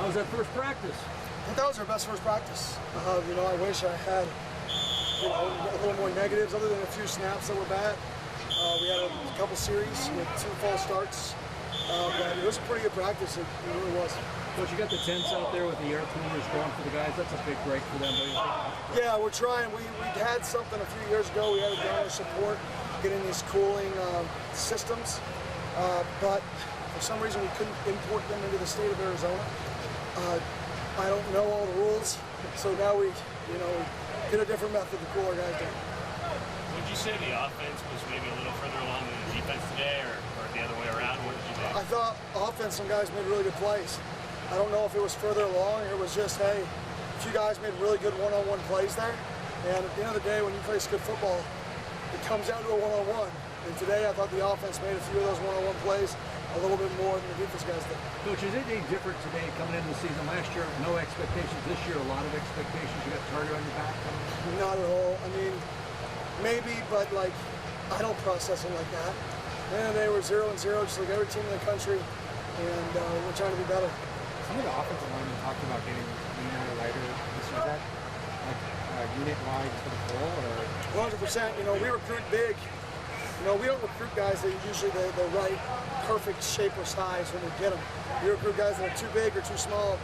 How was that first practice? I think that was our best first practice. I wish I had a little more negatives other than a few snaps that were bad. We had a couple series with 2 false starts. But it was a pretty good practice. It really was. Coach, you got the tents out there with the air cleaners going for the guys. That's a big break for them, don't you think? Yeah, we're trying. We had something a few years ago. We had a donor support, getting these cooling systems. But for some reason, we couldn't import them into the state of Arizona. I don't know all the rules, so now we get a different method to cool our guys down. Would you say the offense was maybe a little further along than the defense today, or the other way around? What did you think? I thought offense, some guys made really good plays. I don't know if it was further along or it was just, hey, a few guys made really good one-on-one plays there. And at the end of the day, when you play good football, it comes down to a one-on-one. And today, I thought the offense made a few of those one-on-one plays a little bit more than the defense guys did. Coach, is it any different today coming into the season? Last year, no expectations. This year, a lot of expectations. You got target on your back. Not at all. I mean, maybe, but I don't process them like that. At the end of the day, we're 0-0, just like every team in the country, and we're trying to be better. Some of the offensive linemen talked about getting leaner or lighter this year. Is that unit-wide for the goal? 100%. We recruit big. We don't recruit guys that are usually the right, perfect shape or size when we get them. We recruit guys that are too big or too small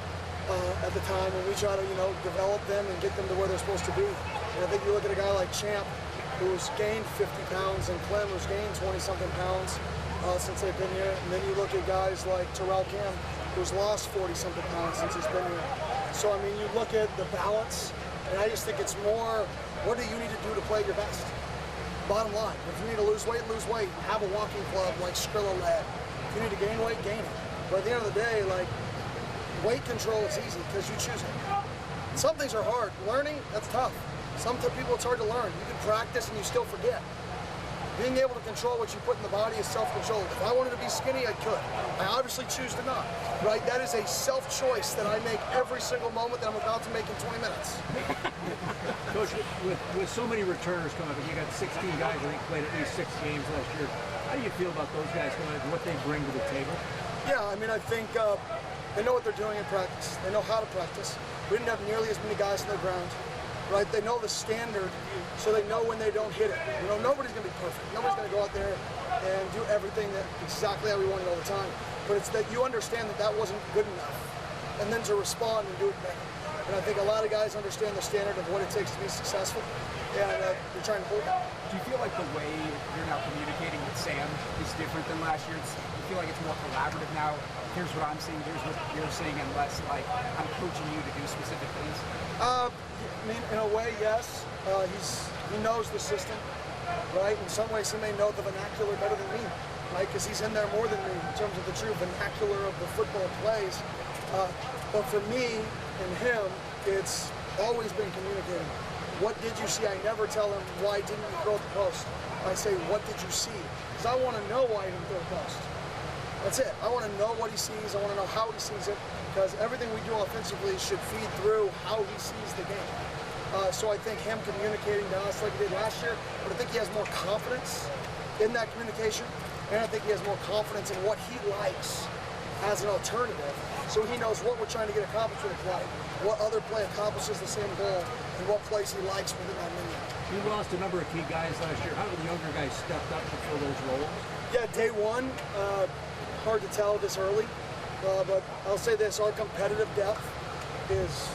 at the time, and we try to, develop them and get them to where they're supposed to be. And I think you look at a guy like Champ, who's gained 50 pounds, and Clem, who's gained 20-something pounds since they've been here. And then you look at guys like Terrell Cam, who's lost 40-something pounds since he's been here. So, I mean, you look at the balance, and I just think it's more, what do you need to do to play your best? Bottom line, if you need to lose weight, have a walking club like Skrilla led. If you need to gain weight, gain it. But at the end of the day, weight control is easy because you choose it. Some things are hard. Learning, that's tough. Some people it's hard to learn. You can practice and you still forget. Being able to control what you put in the body is self-control. If I wanted to be skinny, I could. I obviously choose to not, right? That is a self-choice that I make every single moment that I'm about to make in 20 minutes. Coach, with so many returners coming up, you got 16 guys I think played at least 6 games last year. How do you feel about those guys coming up and what they bring to the table? Yeah, I mean, I think they know what they're doing in practice. They know how to practice. We didn't have nearly as many guys on the ground. Right, they know the standard, so they know when they don't hit it. Nobody's going to be perfect. Nobody's going to go out there and do everything exactly how we want it all the time. But it's that you understand that wasn't good enough, and then to respond and do it better. And I think a lot of guys understand the standard of what it takes to be successful, and they're trying to hold it. Do you feel like the way you're now communicating with Sam is different than last year? Do you feel like it's more collaborative now? Here's what I'm seeing, here's what you're seeing, and less like I'm coaching you to do specific things? I mean, in a way, yes. He knows the system, right? In some ways, he may know the vernacular better than me, right? Because he's in there more than me in terms of the true vernacular of the football plays. But for me and him, it's always been communicating. What did you see? I never tell him, why didn't you throw the post? I say, what did you see? Because I want to know why he didn't throw the post. That's it. I want to know what he sees. I want to know how he sees it. Because everything we do offensively should feed through how he sees the game. So I think him communicating to us like he did last year, but I think he has more confidence in that communication, and I think he has more confidence in what he likes as an alternative. So he knows what we're trying to get accomplished with a play, what other play accomplishes the same goal, and what plays he likes within that menu. You lost a number of key guys last year. How have the younger guys stepped up to fill those roles? Yeah, day one, hard to tell this early. But I'll say this, our competitive depth is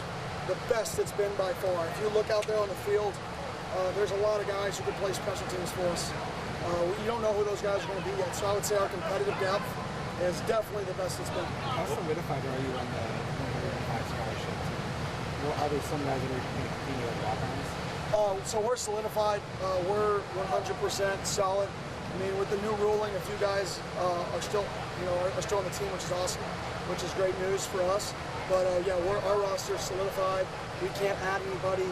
the best it's been by far. If you look out there on the field, there's a lot of guys who can play special teams for us. You don't know who those guys are going to be yet, so I would say our competitive depth is definitely the best it's been. How solidified are you on the 105 scholarship? Are there some guys that are going to continue at walk-ons? So we're solidified. We're 100% solid. I mean, with the new ruling, a few guys are still on the team, which is awesome, which is great news for us. But yeah, our roster is solidified. We can't add anybody,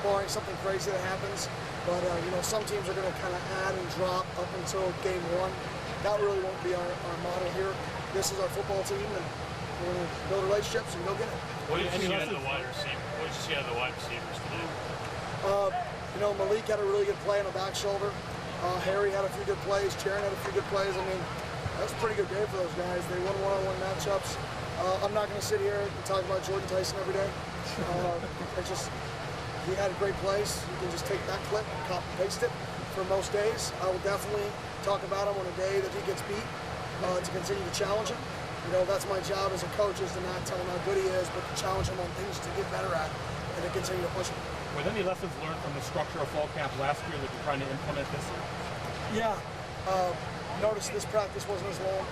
barring something crazy that happens. But some teams are going to kind of add and drop up until game one. That really won't be our model here. This is our football team, and we're going to build relationships and go get it. What did you see out of the wide receiver? What did you see out of the wide receivers today? Malik had a really good play on the back shoulder. Harry had a few good plays. Jaron had a few good plays. I mean, that was a pretty good day for those guys. They won one-on-one matchups. I'm not going to sit here and talk about Jordan Tyson every day. He had a great place. You can just take that clip and copy and paste it for most days. I will definitely talk about him on a day that he gets beat to continue to challenge him. You know, that's my job as a coach, is to not tell him how good he is, but to challenge him on things to get better at and to continue to push him. Were there any lessons learned from the structure of fall camp last year that you're trying to implement this year? Yeah. Notice this practice wasn't as long.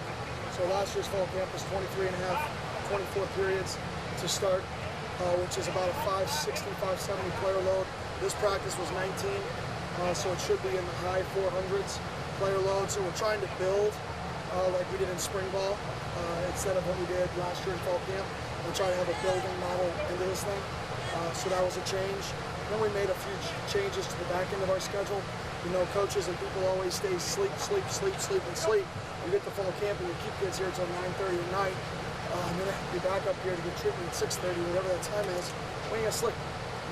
So last year's fall camp was 23 and a half, 24 periods to start, which is about a 560, 570 player load. This practice was 19, so it should be in the high 400s player load. So we're trying to build like we did in spring ball instead of what we did last year in fall camp. We're trying to have a building model into this thing. So that was a change. Then we made a few changes to the back end of our schedule. You know, coaches and people always stay sleep, sleep, sleep, sleep, and sleep. You get to fall camp and you keep kids here until 9:30 at night. And then be back up here to get treatment at 6:30, whatever that time is. When you gonna sleep?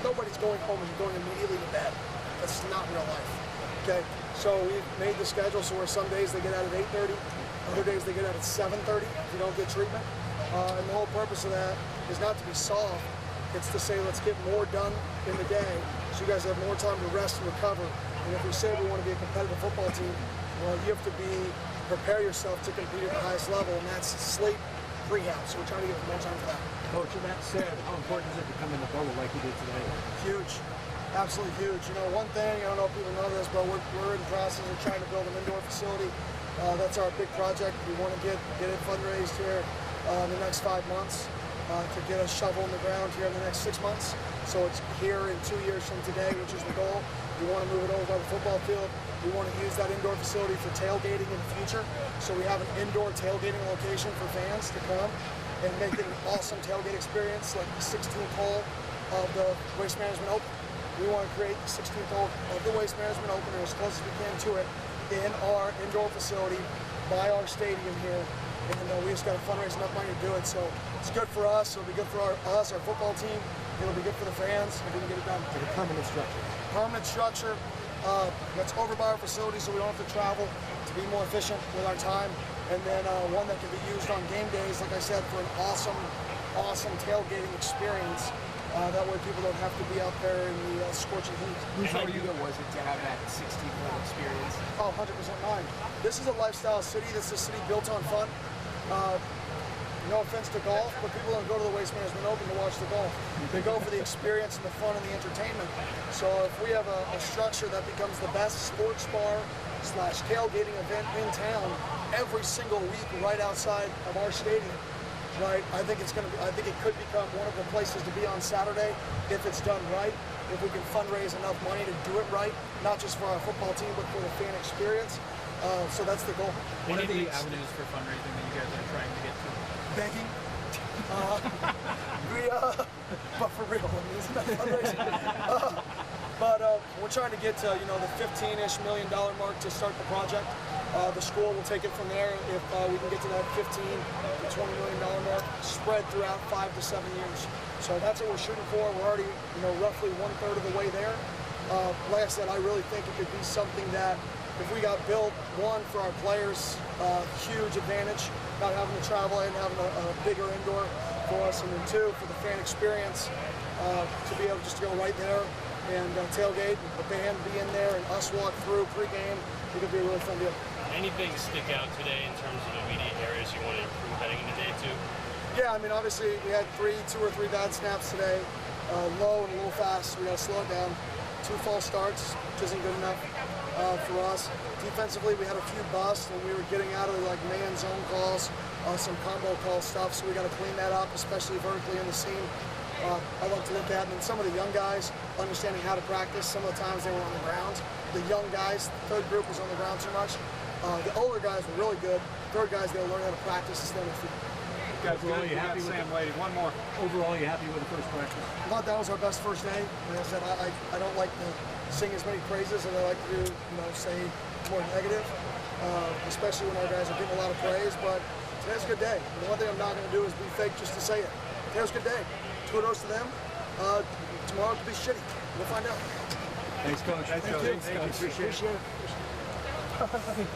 Nobody's going home and going immediately to bed. That's not real life. Okay, so we made the schedule so where some days they get out at 8:30, other days they get out at 7:30 if you don't get treatment. And the whole purpose of that is not to be soft. It's to say let's get more done in the day so you guys have more time to rest and recover. And if we say we want to be a competitive football team, well, you have to prepare yourself to compete at the highest level, and that's sleep, rehab. So we're trying to get more time for that. Coach, and that said, how important is it to come in the bubble like you did today? Huge. Absolutely huge. You know, one thing, I don't know if people know this, but we're in the process of trying to build an indoor facility. That's our big project. We want to get it fundraised here in the next 5 months to get a shovel in the ground here in the next 6 months. So it's here in 2 years from today, which is the goal. We want to move it over by the football field. We want to use that indoor facility for tailgating in the future. So we have an indoor tailgating location for fans to come and make it an awesome tailgate experience, like the 16th hole of the Waste Management Open. We want to create the 16th hole of the Waste Management Open or as close as we can to it in our indoor facility by our stadium here. And we just got to fundraise enough money to do it. So it's good for us. It'll be good for our football team. It'll be good for the fans if we can get it done. Like a permanent structure. Permanent structure that's over by our facility so we don't have to travel to be more efficient with our time. And then one that can be used on game days, like I said, for an awesome tailgating experience. That way people don't have to be out there in the scorching heat. Whose idea was it to have that 16-hole experience? Oh, 100% mine. This is a lifestyle city. This is a city built on fun. No offense to golf, but people don't go to the Waste Management Open to watch the golf. They go for the experience and the fun and the entertainment. So if we have a structure that becomes the best sports bar / tailgating event in town every single week right outside of our stadium, right? I think it could become one of the places to be on Saturday if it's done right. If we can fundraise enough money to do it right, not just for our football team, but for the fan experience. So that's the goal. What are the avenues for fundraising that you guys are trying to get to? Begging. But for real, I mean, isn't that fundraising? But we're trying to get to the $15-ish million mark to start the project. The school will take it from there if we can get to that $15 to $20 million mark, spread throughout 5 to 7 years. So that's what we're shooting for. We're already roughly 1/3 of the way there. Like I said, I really think it could be something that if we got built, one, for our players, huge advantage, not having to travel and having a bigger indoor for us, and then two, for the fan experience, to be able just to go right there and tailgate, the band be in there, and us walk through pregame. It could be a really fun deal. Anything stick out today in terms of immediate areas you want to improve heading into day two? Yeah, I mean, obviously we had 2 or 3 bad snaps today, low and a little fast. We got to slow it down. 2 false starts, which isn't good enough for us. Defensively, we had a few busts when we were getting out of like man zone calls, some combo call stuff. So we got to clean that up, especially vertically in the seam. I like to look at, and then some of the young guys understanding how to practice. Some of the times they were on the ground. The young guys, the third group was on the ground too much. The older guys were really good. Third guys, they'll learn how to practice and stay on their feet. Overall, you happy with Sam Lady? One more. Overall, you happy with the first practice? I thought that was our best first day. Like I said, I don't like to sing as many praises as I like to do, say more negative, especially when our guys are getting a lot of praise. But today's a good day. The one thing I'm not going to do is be fake just to say it. Today's a good day. Kudos to them. Tomorrow could be shitty. We'll find out. Thanks, Coach. Thank you. Appreciate it.